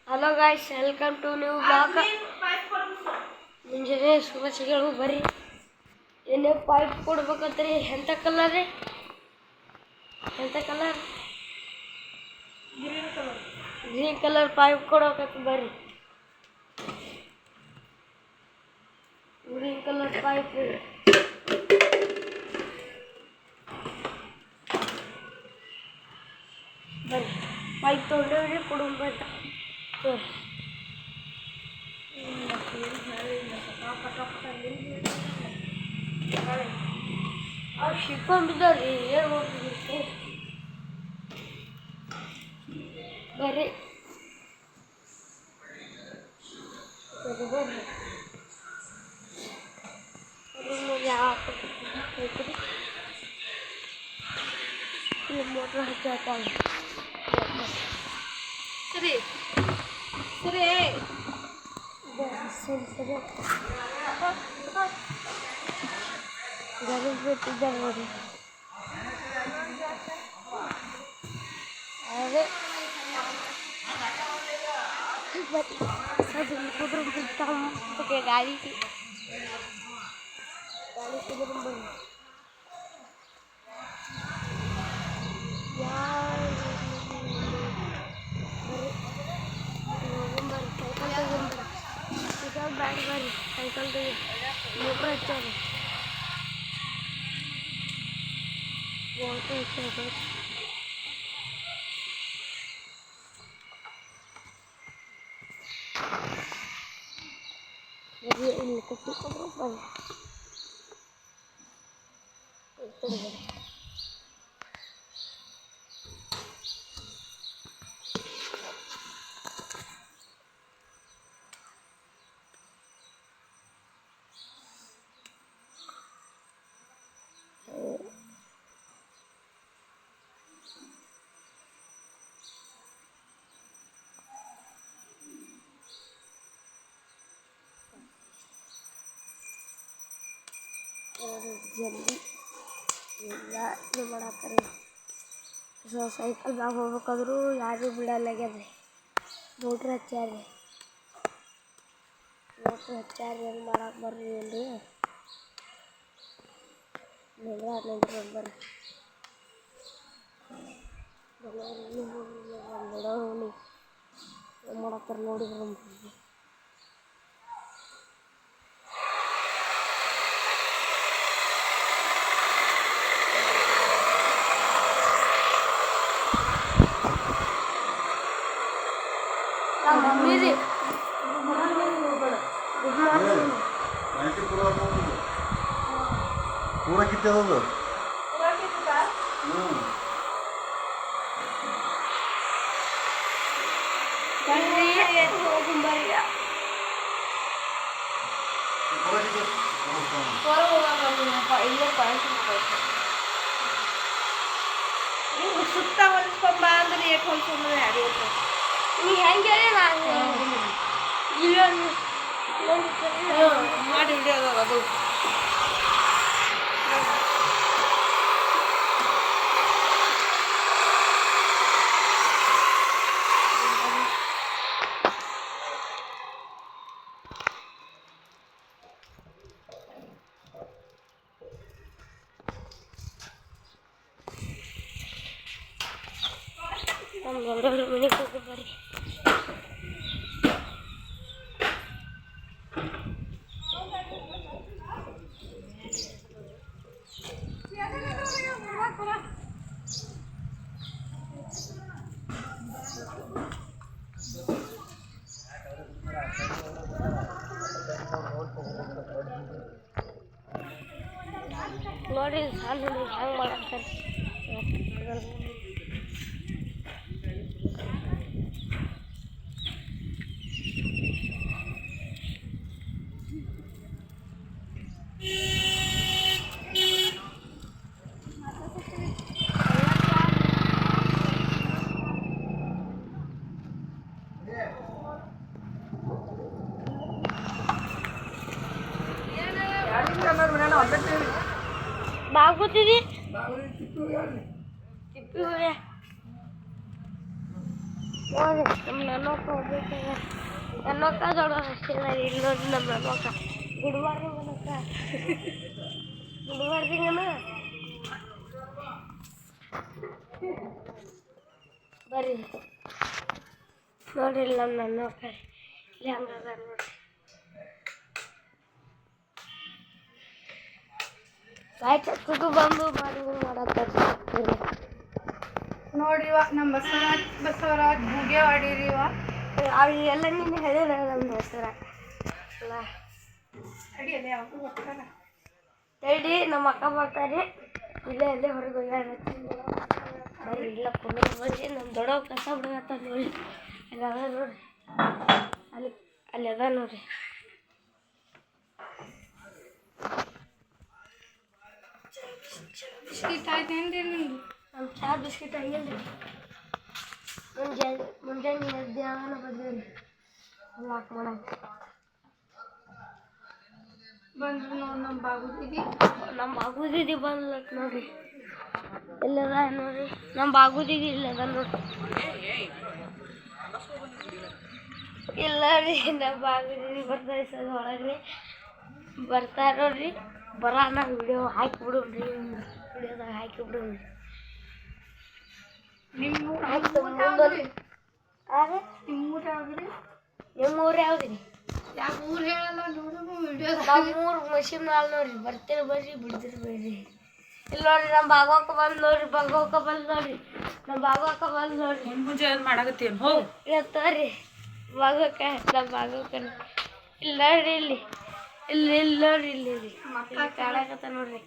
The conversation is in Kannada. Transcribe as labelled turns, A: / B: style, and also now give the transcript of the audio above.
A: Hello guys, welcome to new blog. ಮುಂಜಾನೆ ಶುಭಾಶಯಗಳು. ಬರ್ರಿ, ಏನೇ ಪೈಪ್ ಕೊಡ್ಬೇಕಂತ್ರಿ. ಎಂಥ ಕಲರ್ ರೀ? ಎಂಥ ಕಲರ್? ಗ್ರೀನ್ ಕಲರ್ ಪೈಪ್ ಕೊಡ್ಬೇಕಂತ. ಬರ್ರಿ, ಗ್ರೀನ್ ಕಲರ್ ಪೈಪ್ ರೀ. ಬರ್ರಿ, ಪೈಪ್ ತೊಗೊಂಡೇವ್ರಿ, ಕೊಡೋಣ ಬರ್ರಿ. ಅವ್ರು ಶಿಕ್ಕೊಂಡಿದ್ದಾರ್ರಿ, ಏನು ಹೋಗ್ತಿದ್ರು. ಬರ್ರಿ ಬರ್ರಿ ಮೋಟ್ರ್ ಹಚ್ಚಾಕ ಸರಿ ಸರಿ ಸರಿ ಸರಿ ಗರೀಬ್ ಬಿಟ್ಟಿದ್ದಾರೆ ನೋಡಿ. ಅದೇ ಕುದುರೆ ಗಾಳಿ ಕುದುರೆ ಬಂದು ಸೈಕಲ್ ಬ್ಯಾಗ್ ಬರ್ರಿ. ಸೈಕಲ್ ಮೋಟ್ರ್ ಹಚ್ಚಾರ, ಮೋಟ್ರ್ ಹಚ್ಚಾರ. ಬರ್ರಿ, ಇಲ್ಲಿ ಕಟ್ಟಿಕೊಂಡು ಬರ್ರಿ. ಜಲ್ದಿ ಎಲ್ಲ ಇದು ಮಾಡತ್ತಾರೆ. ಸೈಕಲ್ ಮ್ಯಾಗ ಹೋಗ್ಬೇಕಾದ್ರೂ ಯಾರೂ ಬಿಡಲ್ಲಾಗ್ಯದ್ರಿ. Motor ಹಚ್ಚಾರ್ರಿ, motor ಹಚ್ಚಾರ್ರಿ. ಏನು ಮಾಡಕ್ಕೆ ಬರ್ರಿ ಏನ್ರಿ? ನಿಂದ್ರಿ ಬರ್ರಿ. ಬಿಡೋನಿ ಏನು ಮಾಡತ್ತಾರೆ ನೋಡಿ ಬರ್ರಿ. मम्मी जी
B: पूरा कितने दो
A: ಸುತ್ತ ಹೊಲಿಸ್ಕೊಂಬ ಅಂದ್ರೆ ಏಟ್ ಹೊಲ್ಸ್ಕೊಂಡ್ರೆ ಯಾರು ನೀ ಹೆಂಗೆ ನಾನು ಮಾಡಿ ಹಿಡಿಯೋದು ಅದು. ನಮ್ಮ ಎಲ್ಲರೂ ಮನೆಗೆ ಹೋಗಿ ಬರ್ರಿ. ನೋಡಿ ಸಣ್ಣ ಹೆಂಗೆ ಮಾಡತ್ತಾರೆ. ಬಾಗುತ್ತಿದೆ ತಿಪ್ಪಿ ಹೋಗ್ಯ ನೋಡ್ರಿ ನಮ್ಮ ನನ್ನಕ್ಕ ಹೋಗ್ಬೇಕಾಗ ನನ್ನಕ್ಕ ದೊಡ್ಡವ್ರು ಅಷ್ಟೇ ಇಲ್ಲಿ ನೋಡಿ ನಮ್ಮ ನನ್ನಕ್ಕ ಗುಡ್ ಮಾರ್ನಿಂಗ್ ಅನ್ನಕ್ಕ ಗುಡ್ ಮಾರ್ನಿಂಗ್ ಅನ್ನ ಬರ್ರಿ ನೋಡ್ರಿ ಇಲ್ಲಿ ನಮ್ಮ ನನ್ನಕ್ಕ ಇಲ್ಲಿ ಹಂಗದ ನೋಡ್ರಿ ಕಾಯಿ ಚಕ್ಕಗೂ ಬಂದು ಮಾಡತ್ತಾರೆ
B: ನೋಡ್ರಿವ ನಮ್ಮ ಬಸವರಾಜ್ ಬೂಗೆ ಹೊಡೀರಿವ
A: ಅವೆಲ್ಲ ನೀನು ಹೇಳಿದ ನಮ್ಮ ಹೆಸರ ಅಲ್ಲ
B: ಅಡಿಯಲ್ಲಿ ಯಾವುದು ಬರ್ತಾರ
A: ಹೇಳಿ ನಮ್ಮ ಅಕ್ಕ ಬರ್ತಾರೆ ಇಲ್ಲೇ ಅಲ್ಲೇ ಹೊರಗೆ ಹೋಗ್ಯಾರ ಬರ್ರಿ ಇಲ್ಲ ಕುಂದ್ರ ಬರ್ರಿ ನಮ್ಮ ದೊಡ್ಡವ ಕಸ ಬಿಡತ್ತ ನೋಡಿ ಅಲ್ಲಿ ಅದ ನೋಡ್ರಿ ಅಲ್ಲಿ ಅದ ನೋಡ್ರಿ
B: ಬಿಸ್ಕಿಟ್ ಆಯ್ತೇನ್ರಿ ನಿಮ್ದು
A: ನಮ್ಮ ಚಹಾ ಬಿಸ್ಕಿಟ್ ಆಗಿಲ್ಲ ರೀ ಮುಂಜಾನೆ ಮಧ್ಯಾಹ್ನ ಬಂದ್ರಿ ಲಾಕ್ ಮಾಡಕ್ಕೆ
B: ಬಂದ್ರು ನೋಡಿ ನಮ್ಮ
A: ಬಾಗುದಿದಿ ಬಂದ್ಲತ್ ನೋಡ್ರಿ ಇಲ್ಲದ ನೋಡ್ರಿ ನಮ್ಮ ಬಾಗುದಿದಿ ಇಲ್ಲದ ನೋಡ್ರಿ ಇಲ್ಲ ರೀ ನಮ್ಮ ಬಾಗುದಿದಿ ಬರ್ತಾರೆ ಸರ್ ಒಳಗ್ರಿ ಬರ್ತಾರ ನೋಡ್ರಿ ಬರೋಣ ವಿಡಿಯೋ ಹಾಕಿಬಿಡ್ರಿ ವಿಡಿಯೋದಾಗ ಹಾಕಿಬಿಡ್ರಿ
B: ನಿಮ್ಮ ಊರು ಯಾವ್ದ್ರಿ
A: ನಿಮ್ಮ ಊರು ಯಾವ್ದು
B: ಯಾವ ಊರು ಹೇಳಲ್ಲ ನೋಡು ವಿಡಿಯೋ
A: ನಮ್ಮೂರು ಮಷೀನ್ ನಾಲ್ ನೋಡ್ರಿ ಬರ್ತೀರಿ ಬರ್ರಿ ಬಿಡ್ತೀರಿ ಬಿಡ್ರಿ ಇಲ್ಲಿ ನೋಡ್ರಿ ನಮ್ಮ ಬಾಗೋಕ ಬಂದು ನೋಡ್ರಿ ನಮ್ಮ ಬಾಗೋಕ ಬಂದು ನೋಡ್ರಿ
B: ಮುಂಜೆ ಮಾಡಾಕತ್ತೀನಿ ಹೋಗಿ
A: ಇವತ್ತವ್ರಿ ಬಾಗೋಕ ನಮ್ಮ ಬಾಗೋಕ ಇಲ್ಲಿ ನೋಡ್ರಿ ಇಲ್ಲಿ ನೋಡ್ರಿ ಇಲ್ಲಿ ಕಾಡಕತ್ತ ನೋಡ್ರಿ